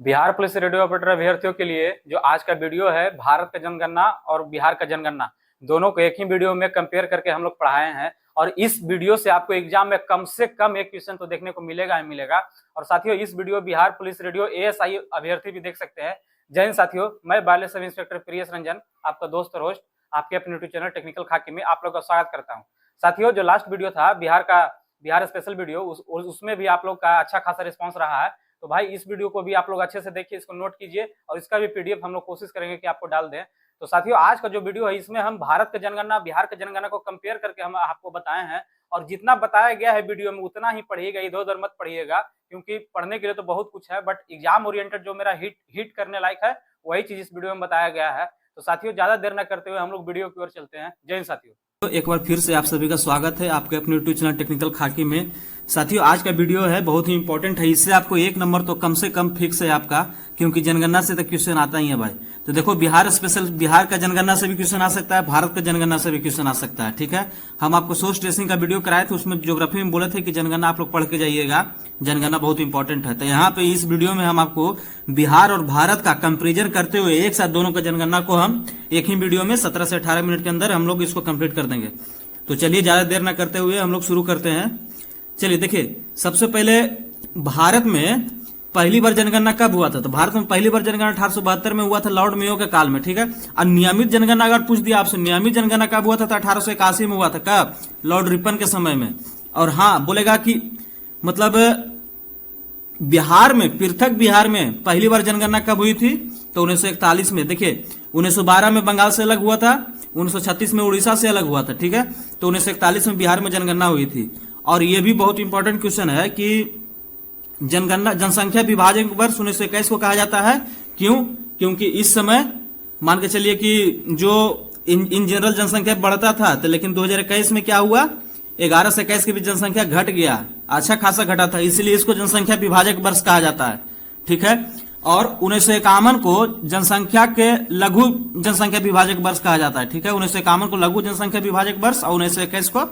Bihar police radio operator अभ्यर्थियों के लिए जो आज का वीडियो है, भारत का जनगणना और बिहार का जनगणना दोनों को एक ही वीडियो में कंपेयर करके हम लोग पढ़ाए हैं। और इस वीडियो से आपको एग्जाम में कम से कम एक क्वेश्चन तो देखने को मिलेगा ही मिलेगा। और साथियों, इस video Bihar police radio ASI अभ्यर्थी भी देख सकते हैं। जय हिंद साथियों, मैं बाले सब इंस्पेक्टर प्रियस रंजन, आपका दोस्त और होस्ट, आपके अपने यूट्यूब चैनल टेक्निकल खाकी में आप लोग का स्वागत करता हूँ। साथियों, जो लास्ट वीडियो था बिहार स्पेशल वीडियो, उसमें भी आप लोग का अच्छा खासा रिस्पॉन्स रहा है। तो भाई इस वीडियो को भी आप लोग अच्छे से देखिए, इसको नोट कीजिए और इसका भी पीडीएफ हम लोग कोशिश करेंगे कि आपको डाल दें। तो साथियों, आज का जो वीडियो है इसमें हम भारत का जनगणना बिहार का जनगणना को कंपेयर करके हम आपको बताए हैं। और जितना बताया गया है वीडियो में उतना ही पढ़िएगा, इधर उधर मत पढ़िएगा, क्योंकि पढ़ने के लिए तो बहुत कुछ है, बट एग्जाम ओरिएंटेड जो मेरा हिट करने लायक है वही चीज इस वीडियो में बताया गया है। तो साथियों, ज्यादा देर न करते हुए हम लोग वीडियो की ओर चलते हैं। जय हिंद साथियों। तो एक बार फिर से आप सभी का स्वागत है आपके अपने यूट्यूब चैनल टेक्निकल खाकी में। साथियों, आज का वीडियो है बहुत ही इंपॉर्टेंट है, इससे आपको एक नंबर तो कम से कम फिक्स है आपका, क्योंकि जनगणना से तो क्वेश्चन आता ही है भाई। तो देखो, बिहार का जनगणना से भी क्वेश्चन आ सकता है, भारत का जनगणना से भी क्वेश्चन आ सकता है। ठीक है, हम आपको सोर्स ट्रेसिंग का वीडियो कराए थे, उसमें ज्योग्राफी में बोले थे कि जनगणना आप लोग पढ़ के जाइएगा, जनगणना बहुत इंपॉर्टेंट है। तो यहाँ पे इस वीडियो में हम आपको बिहार और भारत का कंपेरिजन करते हुए एक साथ दोनों का जनगणना को हम एक ही वीडियो में 17 से 18 मिनट के अंदर हम लोग इसको कंप्लीट कर देंगे। तो चलिए, ज्यादा देर ना करते हुए हम लोग शुरू करते हैं। चलिए देखिए, सबसे पहले भारत में पहली बार जनगणना कब हुआ था? तो भारत में पहली बार जनगणना 1872 में हुआ था, लॉर्ड मेयो के काल में। ठीक है, और नियमित जनगणना अगर पूछ दिया आपसे, नियमित जनगणना कब हुआ था? तो 1881 में हुआ था। कब? लॉर्ड रिपन के समय में। और हाँ, बोलेगा कि मतलब बिहार में, पृथक बिहार में पहली बार जनगणना कब हुई थी? तो 1941 में। देखिए, 1912 में बंगाल से अलग हुआ था, 1936 में उड़ीसा से अलग हुआ था। ठीक है, तो 1941 में बिहार में जनगणना हुई थी। और यह भी बहुत इंपॉर्टेंट क्वेश्चन है कि जनगणना जनसंख्या विभाजन वर्ष 1921 को कहा जाता है। क्यों? क्योंकि इस समय मान के चलिए कि जो इन जनरल जनसंख्या बढ़ता था, तो लेकिन 2021 में क्या हुआ? 11 से 21 के बीच जनसंख्या घट गया, अच्छा खासा घटा था, इसलिए इसको जनसंख्या विभाजक वर्ष कहा जाता है। ठीक है, और 1951 को जनसंख्या के लघु जनसंख्या विभाजक वर्ष कहा जाता है। ठीक है, 1951 को लघु जनसंख्या विभाजक वर्ष और 1921 को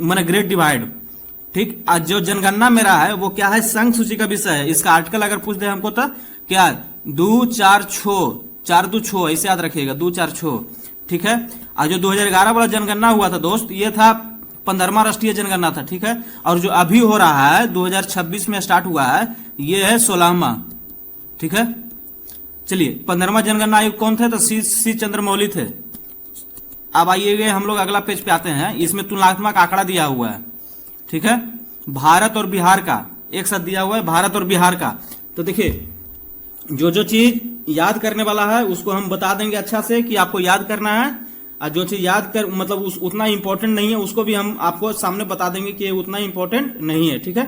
माने ग्रेट डिवाइड। ठीक, आज जो जनगणना मेरा है वो क्या है? संघ सूची का विषय है। इसका आर्टिकल अगर पूछ दे हमको तो क्या? 2 4 6 4 2 6 ऐसे याद रखिएगा, 2 4 6। ठीक है, आज जो 2011 वाला जनगणना हुआ था दोस्त, ये था 15वां राष्ट्रीय जनगणना था। ठीक है, और जो अभी हो रहा है 2026 में स्टार्ट हुआ है, ये है 16वां। ठीक है, चलिए, 15वां जनगणना आयोग कौन थे? तो सी चंद्रमौली थे। अब आइए हम लोग अगला पेज पे आते हैं, इसमें तुलनात्मक आंकड़ा दिया हुआ है। ठीक है, भारत और बिहार का एक साथ दिया हुआ है, भारत और बिहार का। तो देखिए, जो चीज याद करने वाला है उसको हम बता देंगे अच्छा से कि आपको याद करना है, और जो चीज याद कर मतलब उतना इंपॉर्टेंट नहीं है उसको भी हम आपको सामने बता देंगे कि ये उतना इंपॉर्टेंट नहीं है। ठीक है,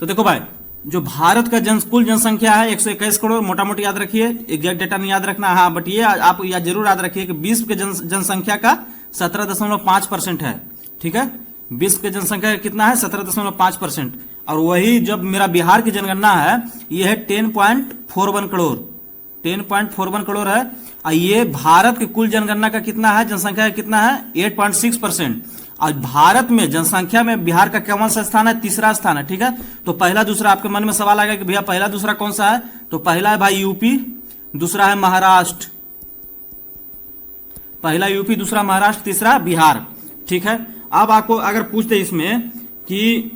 तो देखो भाई, जो भारत का कुल जनसंख्या है 121 करोड़, मोटा मोटी याद रखिए, एग्जैक्ट डेटा नहीं याद रखना। हाँ, बट ये आप जरूर याद रखिए कि विश्व के जनसंख्या का 17.5% है। ठीक है, विश्व के जनसंख्या कितना है? 17.5%। और वही जब मेरा बिहार की जनगणना है, ये है 10.41 करोड़, 10.41 करोड़ है। और ये भारत के कुल जनगणना का कितना है? जनसंख्या का कितना है? 8.6%। और भारत में जनसंख्या में बिहार का कौन सा स्थान है? तीसरा स्थान है। ठीक है, तो पहला दूसरा आपके मन में सवाल आएगा कि भैया पहला दूसरा कौन सा है? तो पहला है भाई यूपी, दूसरा है महाराष्ट्र। पहला यूपी, दूसरा महाराष्ट्र, तीसरा बिहार। ठीक है, अब आपको अगर पूछते इसमें कि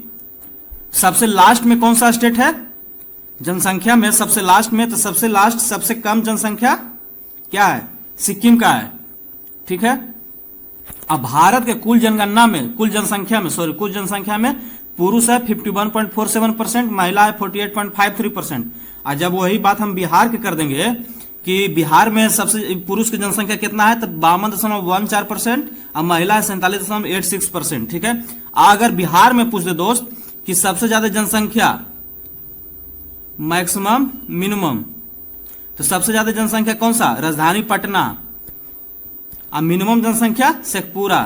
सबसे लास्ट में कौन सा स्टेट है जनसंख्या में? सबसे लास्ट में, तो सबसे लास्ट सबसे कम जनसंख्या क्या है? सिक्किम का है। ठीक है, अब भारत के कुल जनगणना में, कुल जनसंख्या में पुरुष है 51.47%, महिला है 48.53%। और जब वही बात हम बिहार के कर देंगे कि बिहार में सबसे पुरुष की जनसंख्या कितना है? तो 52.14% और महिला है 47.86%। ठीक है, अगर बिहार में पूछ दे दोस्त कि सबसे ज्यादा जनसंख्या मैक्सिमम मिनिमम, तो सबसे ज्यादा जनसंख्या कौन सा? राजधानी पटना। और मिनिमम जनसंख्या शेखपुरा,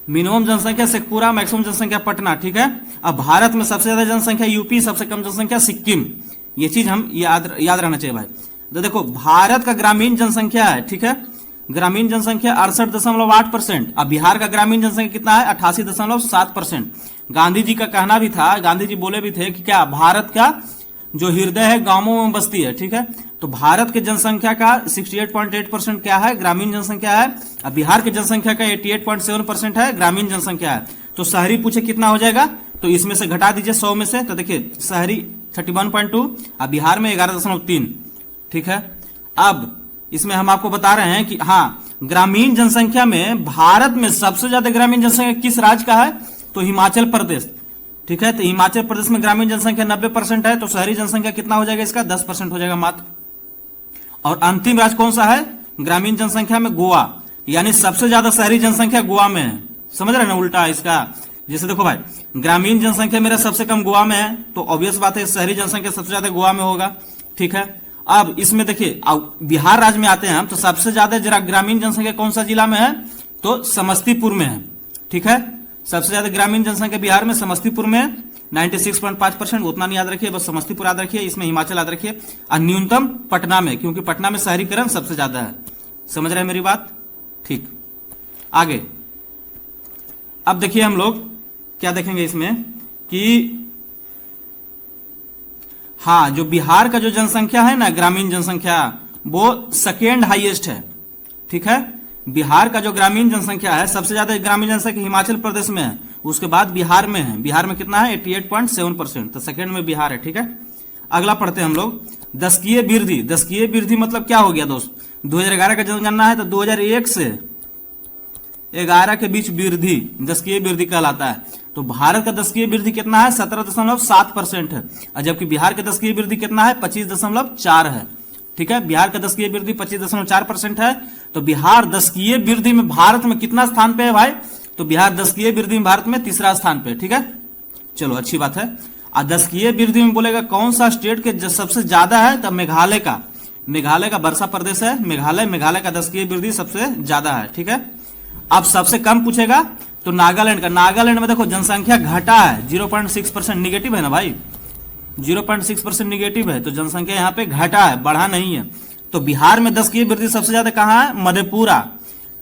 मिनिमम जनसंख्या शेखपुरा, मैक्सिमम जनसंख्या पटना। ठीक है, अब भारत में सबसे ज्यादा जनसंख्या यूपी, सबसे कम जनसंख्या सिक्किम। ये चीज हम याद रहना चाहिए भाई। तो देखो, भारत का ग्रामीण जनसंख्या है, ठीक है, ग्रामीण जनसंख्या 68.8%। अब बिहार का ग्रामीण जनसंख्या कितना है? 88.7%। गांधी जी का कहना भी था, गांधी जी बोले भी थे कि क्या भारत का जो हृदय है गांवों में बसती है, ठीक है। तो भारत के जनसंख्या का 68.8% क्या है, ग्रामीण जनसंख्या है। अब बिहार की जनसंख्या का 88.7% है, ग्रामीण जनसंख्या है। तो शहरी पूछे कितना हो जाएगा, तो इसमें से घटा दीजिए 100 में से, तो देखिए शहरी 31.2 और बिहार में 11.3, ठीक है। अब इसमें हम आपको बता रहे हैं कि हाँ, ग्रामीण जनसंख्या में भारत में सबसे ज्यादा ग्रामीण जनसंख्या किस राज्य का है, तो हिमाचल प्रदेश, ठीक है। तो हिमाचल प्रदेश में ग्रामीण जनसंख्या 90% है, तो शहरी जनसंख्या कितना हो जाएगा इसका, 10% हो जाएगा मात्र। और अंतिम राज्य कौन सा है ग्रामीण जनसंख्या में, गोवा, यानी सबसे ज्यादा शहरी जनसंख्या गोवा में है। समझ रहे हैं ना उल्टा इसका, जैसे देखो भाई ग्रामीण जनसंख्या मेरा सबसे कम गोवा में है, तो ऑब्वियस बात है शहरी जनसंख्या सबसे ज्यादा गोवा में होगा, ठीक है। अब इसमें देखिए बिहार राज्य में आते हैं हम, तो सबसे ज्यादा जरा ग्रामीण जनसंख्या कौन सा जिला में है, तो समस्तीपुर में है, ठीक है। सबसे ज्यादा ग्रामीण जनसंख्या बिहार में समस्तीपुर में 96.5%, उतना नहीं याद रखिए, बस समस्तीपुर याद रखिए, इसमें हिमाचल याद रखिए। और न्यूनतम पटना में, क्योंकि पटना में शहरीकरण सबसे ज्यादा है। समझ रहे हैं मेरी बात, ठीक। आगे अब देखिए हम लोग क्या देखेंगे इसमें कि हाँ, जो बिहार का जो जनसंख्या है ना ग्रामीण जनसंख्या, वो सेकेंड हाईएस्ट है, ठीक है। बिहार का जो ग्रामीण जनसंख्या है, सबसे ज्यादा ग्रामीण जनसंख्या हिमाचल प्रदेश में है, उसके बाद बिहार में है। बिहार में कितना है 88.7%, तो सेकेंड में बिहार है, ठीक है। अगला पढ़ते हैं हम लोग, दशकीय वृद्धि। दशकीय वृद्धि मतलब क्या हो गया दोस्त, 2011 का जनगणना है, तो 2001 से 11 के बीच वृद्धि दशकीय वृद्धि कहलाता है। तो भारत का दशकीय वृद्धि कितना है, 17.7% है, और जबकि बिहार का दशकीय वृद्धि कितना है, 25.4 है, ठीक है। बिहार का दशकीय वृद्धि 25.4% है। तो बिहार दशकीय वृद्धि में भारत में कितना स्थान पे है भाई, तो बिहार दशकीय वृद्धि में भारत में तीसरा स्थान पे, ठीक है। चलो अच्छी बात है। और दशकीय वृद्धि में बोलेगा कौन सा स्टेट के सबसे ज्यादा है, तो मेघालय का वर्षा प्रदेश है मेघालय का दशकीय वृद्धि सबसे ज्यादा है, ठीक है। अब सबसे कम पूछेगा तो नागालैंड में देखो जनसंख्या घटा है, 0.6% निगेटिव है ना भाई, 0.6% निगेटिव है, तो जनसंख्या यहाँ पे घटा है, बढ़ा नहीं है। तो बिहार में दशकीय वृद्धि सबसे ज्यादा कहाँ है, मधेपुरा।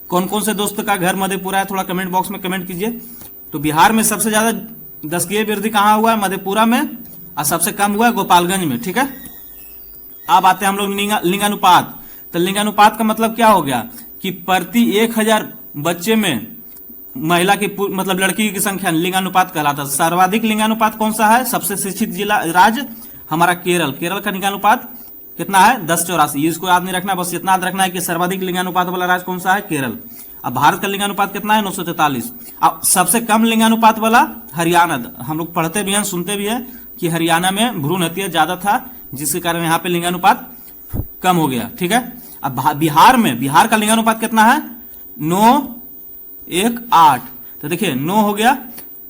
कौन कौन से दोस्त का घर मधेपुरा है, थोड़ा कमेंट बॉक्स में कमेंट कीजिए। तो बिहार में सबसे ज्यादा दशकीय वृद्धि कहाँ हुआ है, मधेपुरा में, और सबसे कम हुआ है गोपालगंज में, ठीक है। अब आते हैं हम लोग लिंगानुपात। तो लिंगानुपात का मतलब क्या हो गया कि प्रति 1000 बच्चे में महिला की मतलब लड़की की संख्या लिंगानुपात कहलाता है। सर्वाधिक लिंगानुपात कौन सा है, सबसे शिक्षित जिला राज्य हमारा केरल का लिंगानुपात कितना है 1084। इसको याद नहीं रखना, बस इतना याद रखना है कि सर्वाधिक लिंगानुपात वाला राज्य कौन सा है, केरल। अब भारत का लिंगानुपात कितना है 943। अब सबसे कम लिंगानुपात वाला हरियाणा, हम लोग पढ़ते भी हैं सुनते भी हैं कि हरियाणा में भ्रूण हत्या ज्यादा था, जिसके कारण यहाँ पे लिंगानुपात कम हो गया, ठीक है। अब बिहार का लिंगानुपात कितना है 9:1:8। तो देखिए 9 हो गया,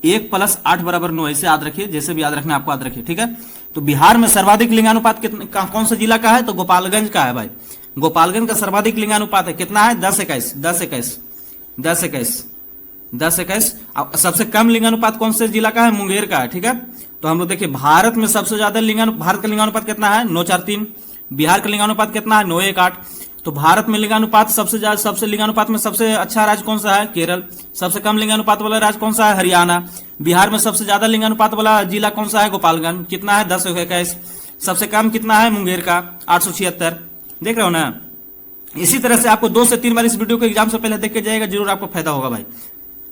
1 + 8 = 9, ऐसे याद रखिए, जैसे भी याद रखना आपको याद रखिए, ठीक है। तो बिहार में सर्वाधिक लिंगानुपात कौन सा जिला का है, तो गोपालगंज का है भाई। गोपालगंज का सर्वाधिक लिंगानुपात है कितना है 10:21। सबसे कम लिंगानुपात कौन से जिला का है, मुंगेर का है, ठीक है। तो हम लोग देखिए भारत में सबसे ज्यादा भारत का लिंगानुपात कितना है 943। बिहार का लिंगानुपात कितना है 9:1:8। तो भारत में लिंगानुपात सबसे लिंगानुपात में सबसे अच्छा राज्य कौन सा है, केरल। सबसे कम लिंगानुपात वाला राज्य कौन सा है, हरियाणा। बिहार में सबसे ज्यादा लिंगानुपात वाला जिला कौन सा है, गोपालगंज, कितना है 10:21। सबसे कम कितना है मुंगेर का 876। देख रहे हो ना। इसी तरह से आपको 2 से 3 बार इस वीडियो को एग्जाम से पहले देख के जाएगा, जरूर आपको फायदा होगा भाई,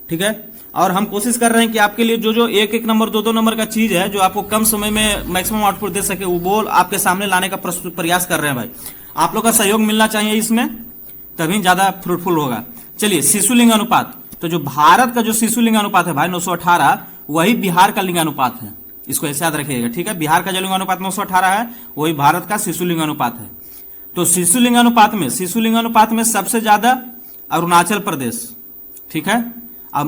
ठीक है। और हम कोशिश कर रहे हैं कि आपके लिए जो 1-1 नंबर 2-2 नंबर का चीज है, जो आपको कम समय में मैक्सिमम आउटपुट दे सके, वो आपके सामने लाने का प्रयास कर रहे हैं भाई। आप लोग का सहयोग मिलना चाहिए इसमें, तभी ज्यादा फ्रूटफुल होगा। चलिए शिशु लिंग अनुपात। तो जो भारत का जो शिशु लिंग अनुपात है भाई 918, वही बिहार का लिंगानुपात है, इसको ऐसे याद रखिएगा, ठीक है। बिहार का जो लिंगानुपात 918 है, वही भारत का शिशु लिंगानुपात है। तो शिशु लिंगानुपात में सबसे ज्यादा अरुणाचल प्रदेश, ठीक है। अब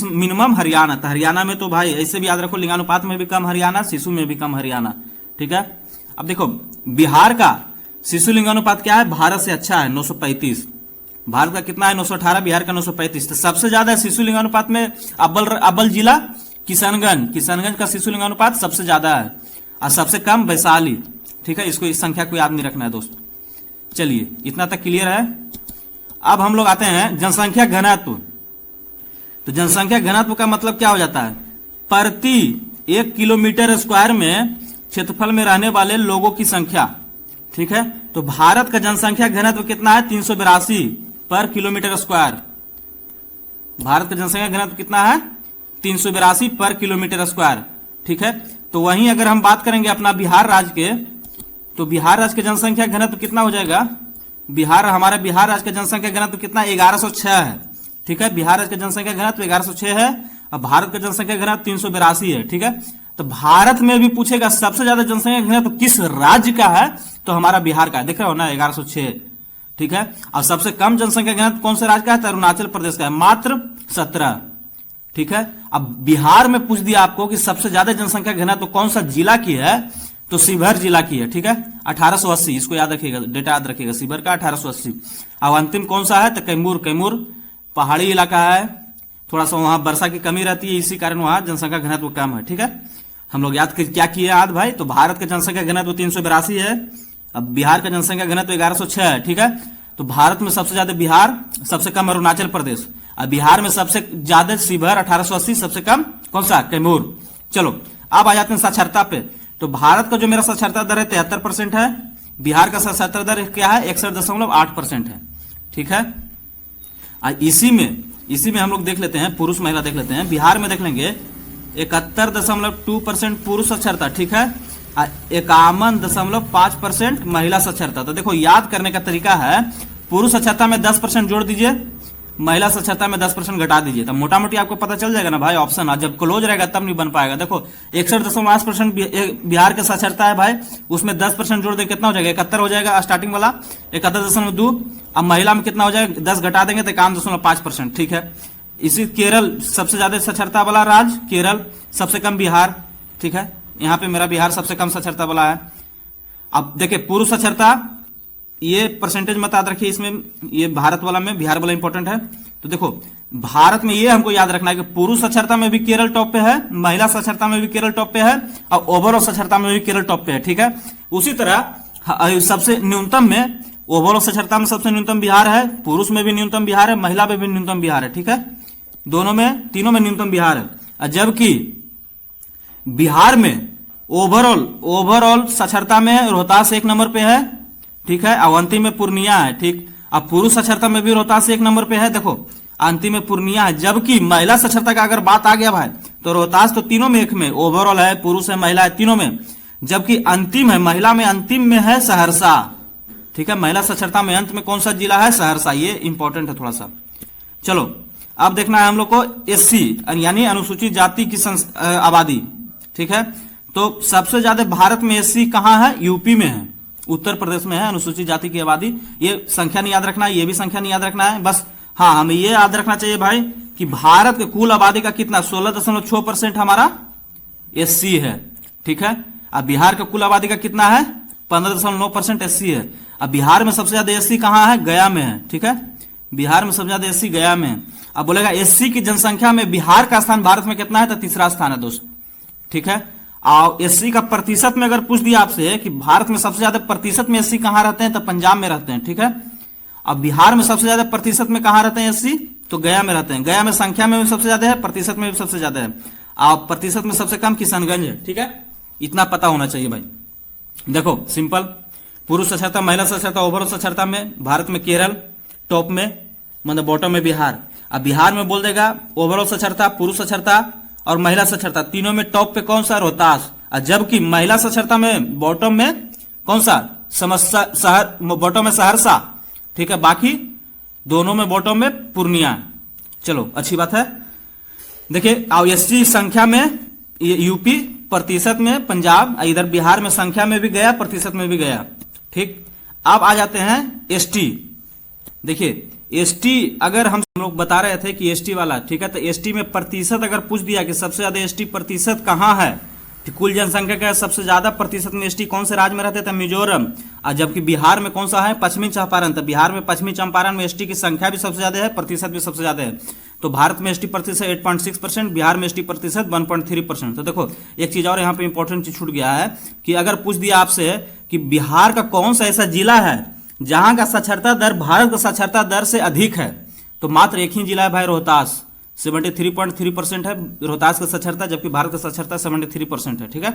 मिनिमम हरियाणा। तो हरियाणा में तो भाई ऐसे भी याद रखो, लिंगानुपात में भी कम हरियाणा, शिशु में भी कम हरियाणा, ठीक है। अब देखो बिहार का शिशु लिंगानुपात क्या है, भारत से अच्छा है 935। भारत का कितना है 918, बिहार का 935। तो सबसे ज्यादा शिशु लिंगानुपात में अव्वल जिला किशनगंज का शिशु लिंगानुपात सबसे ज्यादा है, और सबसे कम वैशाली, ठीक है। इसको इस संख्या को याद नहीं रखना है दोस्त। चलिए इतना तक क्लियर है। अब हम लोग आते हैं जनसंख्या घनत्व। तो जनसंख्या घनत्व का मतलब क्या हो जाता है, प्रति 1 किलोमीटर स्क्वायर में क्षेत्रफल में रहने वाले लोगों की संख्या, ठीक है। तो भारत का जनसंख्या घनत्व कितना है? 382 पर किलोमीटर स्क्वायर। भारत का जनसंख्या घनत्व कितना है? 382 पर किलोमीटर स्क्वायर, ठीक है। तो वहीं अगर हम बात करेंगे अपना बिहार राज्य के, तो बिहार राज्य के जनसंख्या घनत्व कितना हो जाएगा? हमारा बिहार राज्य का जनसंख्या घनत्व कितना? 1106 है, ठीक है। बिहार राज्य का जनसंख्या घनत्व 1106 है और भारत का जनसंख्या घनत्व 382 है, ठीक है। तो भारत में भी पूछेगा सबसे ज्यादा जनसंख्या घनत्व किस राज्य का है, तो हमारा बिहार का है, देख रहे हो ना, 1106, ठीक है। और सबसे कम जनसंख्या घनत्व कौन से राज्य का है? तो अरुणाचल प्रदेश का है, मात्र 17, ठीक है। अब बिहार में पूछ दिया आपको कि सबसे ज्यादा जनसंख्या घनत्व कौन सा जिला की है, तो शिवहर जिला की है, ठीक है, 1880, इसको याद रखिएगा, डेटा याद रखिएगा, शिवहर का 1880। अब अंतिम कौन सा है? तो कैमूर पहाड़ी इलाका है, थोड़ा सा वहां वर्षा की कमी रहती है, इसी कारण वहां जनसंख्या घनत्व कम है, ठीक है। हम लोग याद क्या किए आज भाई? तो भारत का जनसंख्या घनत्व 382 है, अब बिहार का जनसंख्या घनत्व 1106 है, ठीक है। तो भारत में सबसे ज्यादा बिहार, सबसे कम अरुणाचल प्रदेश, और बिहार में सबसे ज्यादा शिवहर 1880, सबसे कम कौन सा? कैमूर। चलो अब आ जाते हैं साक्षरता पे। तो भारत का जो मेरा साक्षरता दर है 73% है, बिहार का साक्षरता दर क्या है? 61.8% है, ठीक है। इसी में हम लोग देख लेते हैं पुरुष महिला देख लेते हैं। बिहार में देख लेंगे 71.2% पुरुष साक्षरता, ठीक है, 51.5% महिला साक्षरता। तो देखो याद करने का तरीका है, पुरुष साक्षरता में 10% जोड़ दीजिए, महिला साक्षरता में 10% घटा दीजिए, तब मोटा मोटी आपको पता चल जाएगा ना भाई ऑप्शन। आज जब क्लोज रहेगा तब नहीं बन पाएगा। देखो 61.8% बिहार का साक्षरता है भाई, उसमें 10% जोड़ देंगे कितना हो जाएगा? 71 हो जाएगा स्टार्टिंग वाला, 71.2। अब महिला में कितना हो जाएगा? 10 घटा देंगे तो 51.5%, ठीक है। इसी केरल सबसे ज्यादा साक्षरता वाला राज्य केरल, सबसे कम बिहार, ठीक है। यहां पे मेरा बिहार सबसे कम साक्षरता वाला है। अब देखिए पुरुष साक्षरता, ये परसेंटेज मत याद रखिए इसमें, ये भारत वाला में, बिहार वाला इंपॉर्टेंट है। तो देखो भारत में ये हमको याद रखना है कि पुरुष साक्षरता में भी केरल टॉप पे है, महिला साक्षरता में भी केरल टॉप पे है, और ओवरऑल साक्षरता में भी केरल टॉप पे है, ठीक है। उसी तरह सबसे न्यूनतम में, ओवरऑल साक्षरता में सबसे न्यूनतम बिहार है, पुरुष में भी न्यूनतम बिहार है, महिला में भी न्यूनतम बिहार है, ठीक है। दोनों में, तीनों में न्यूनतम बिहार है। जबकि बिहार में ओवरऑल साक्षरता में रोहतास 1 नंबर पे है, ठीक है, और अंतिम में पूर्णिया है, ठीक। अब पुरुष साक्षरता में भी रोहतास 1 नंबर पे है, देखो अंतिम में पूर्णिया है। जबकि महिला साक्षरता का अगर बात आ गया भाई, तो रोहतास तो तीनों में 1 में, ओवरऑल है, पुरुष है, महिला है, तीनों में। जबकि अंतिम है, महिला में अंतिम में है सहरसा, ठीक है। महिला साक्षरता में अंत में कौन सा जिला है? सहरसा। ये इंपॉर्टेंट है थोड़ा सा। चलो अब देखना है हम लोग को एससी यानी अनुसूचित जाति की आबादी, ठीक है। तो सबसे ज्यादा भारत में एससी कहां है? यूपी में है, उत्तर प्रदेश में है अनुसूचित जाति की आबादी। ये संख्या नहीं याद रखना है, ये भी संख्या नहीं याद रखना है, बस हाँ हमें ये याद रखना चाहिए भाई कि भारत के कुल आबादी का कितना 16.6% हमारा एससी है, ठीक है। अब बिहार का कुल आबादी का कितना है? 15.9% एससी है। अब बिहार में सबसे ज्यादा एससी कहां है? गया में है, ठीक है। बिहार में सबसे ज्यादा एससी गया में है। अब बोलेगा एससी की जनसंख्या में बिहार का स्थान भारत में कितना है? तो तीसरा स्थान है दोस्त, ठीक है। और एससी का प्रतिशत में अगर पूछ दिया आपसे कि भारत में सबसे ज्यादा प्रतिशत में एससी कहां रहते हैं, तो पंजाब में रहते हैं, ठीक है। अब बिहार में सबसे ज्यादा प्रतिशत में कहां रहते हैं एससी? तो गया में रहते हैं। गया में संख्या में भी सबसे ज्यादा है, प्रतिशत में भी सबसे ज्यादा है, और प्रतिशत में सबसे कम किशनगंज है, ठीक है। इतना पता होना चाहिए भाई। देखो सिंपल, पुरुष साक्षरता, महिला साक्षरता, ओवरऑल साक्षरता में भारत में केरल टॉप में, मतलब बॉटम में बिहार। अब बिहार में बोल देगा ओवरऑल साक्षरता, पुरुष साक्षरता और महिला साक्षरता, तीनों में टॉप पे कौन सा? रोहतास। जबकि महिला साक्षरता में बॉटम में कौन सा? बॉटम में सहरसा, ठीक है। बाकी दोनों में बॉटम में पूर्णिया। चलो अच्छी बात है। देखिए अब एसटी संख्या में यूपी, प्रतिशत में पंजाब, इधर बिहार में संख्या में भी गया, प्रतिशत में भी गया, ठीक। अब आ जाते हैं एसटी। देखिए एसटी अगर हम लोग बता रहे थे कि एसटी वाला, ठीक है, तो एसटी में प्रतिशत अगर पूछ दिया कि सबसे ज्यादा एसटी प्रतिशत कहां है, तो कुल जनसंख्या का सबसे ज्यादा प्रतिशत में एसटी कौन से राज्य में रहते थे? मिजोरम। और जबकि बिहार में कौन सा है? पश्चिमी चंपारण। तो बिहार में पश्चिमी चंपारण में एसटी की संख्या भी सबसे ज्यादा है, प्रतिशत भी सबसे ज्यादा है। तो भारत में एसटी प्रतिशत 8.6%, बिहार में एसटी प्रतिशत 1.3%। तो देखो एक चीज और यहाँ पे इंपॉर्टेंट चीज छूट गया है कि अगर पूछ दिया आपसे कि बिहार का कौन सा ऐसा जिला है जहां का साक्षरता दर भारत का साक्षरता दर से अधिक है, तो मात्र एक ही जिला है भाई, रोहतास। 73.3% है रोहतास का साक्षरता, जबकि भारत का साक्षरता 73% है, ठीक है।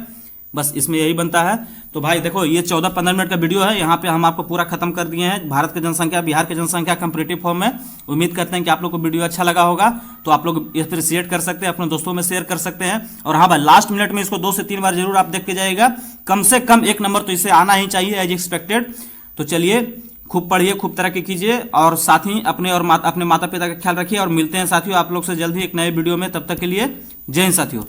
बस इसमें यही बनता है। तो भाई देखो, ये 14-15 मिनट का वीडियो है, यहाँ पे हम आपको पूरा खत्म कर दिए हैं भारत की जनसंख्या, बिहार की जनसंख्या कंपैरेटिव फॉर्म में। उम्मीद करते हैं कि आप लोग को वीडियो अच्छा लगा होगा, तो आप लोग अप्रिशिएट कर सकते हैं, अपने दोस्तों में शेयर कर सकते हैं। और हाँ भाई, लास्ट मिनट में इसको 2 से 3 बार जरूर आप देख के जाइएगा, कम से कम 1 नंबर तो इसे आना ही चाहिए एज एक्सपेक्टेड। तो चलिए, खूब पढ़िए, खूब तरक्की कीजिए, और साथ ही अपने और अपने माता पिता का ख्याल रखिए। और मिलते हैं साथियों आप लोग से जल्द ही एक नए वीडियो में, तब तक के लिए जय हिंद साथियों।